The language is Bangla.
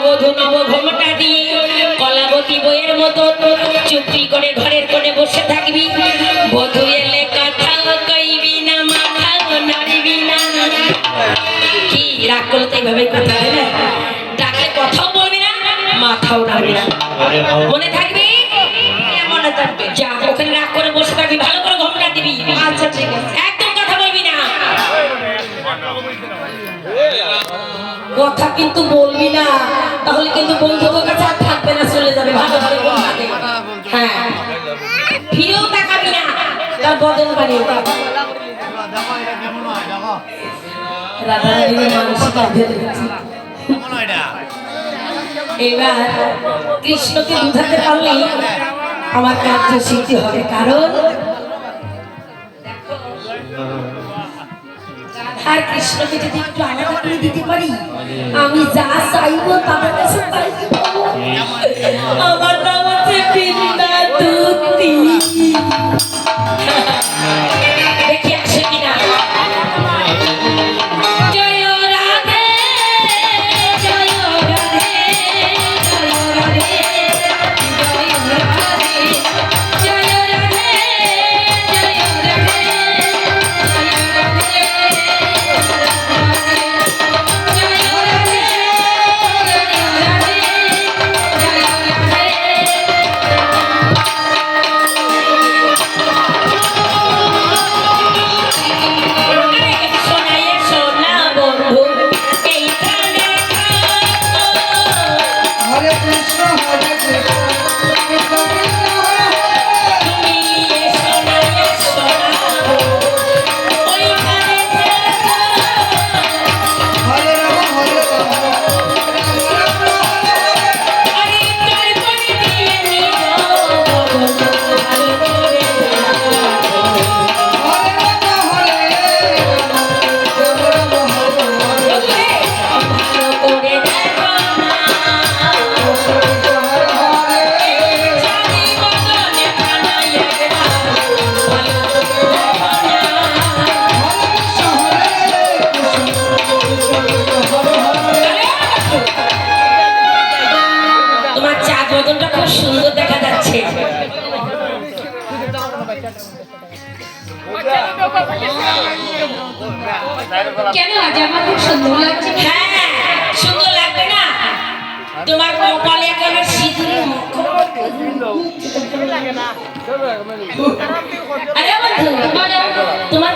নববধূ নবঘোমটা দিয়ে কলাবতী বইয়ের মতো চুপটি করে ঘরের কোণে বসে থাকবি। বধূ এলে কথা কইবি না, মাথা নাড়িবি না। কি রাগ করলে তো এইভাবে কথা হয় না? ডাকলে কথাও বলবি না, মাথাও নাড়বি না। মনে থাকবি? মনে থাকবে। যা ওখানে রাগ করে বসে থাকবি, ভালো করে ঘোমটা দিবি। আচ্ছা ঠিক আছে, একদম কথা বলবি না। কথা কিন্তু বলবি না, তাহলে কিন্তু বন্ধুদের কাছে আর থাকবে না, চলে যাবে। ভালো করে ঘোমটা দে। হ্যাঁ, ফিরেও তাকাবি না, তার বদল বানিয়ে দাও। রাধারানীর মানসিক এবার কৃষ্ণকে বুঝাতে পারলে আমার কার্য সিদ্ধি হবে। কারণ আর কৃষ্ণকে যদি একটু আলাদা করে দিতে পারি, আমি যা চাইবো তাদের কাছে তাই পাবো। আমার নাম হচ্ছে বৃন্দা দুতি। দেখি আসে কিনা। কেন আজ আমার খুব সুন্দর লাগছে? হ্যাঁ, সুন্দর লাগবে না? তোমার কপালে একেবারে সিঁদুরের মুখ। আরে বন্ধু, তোমার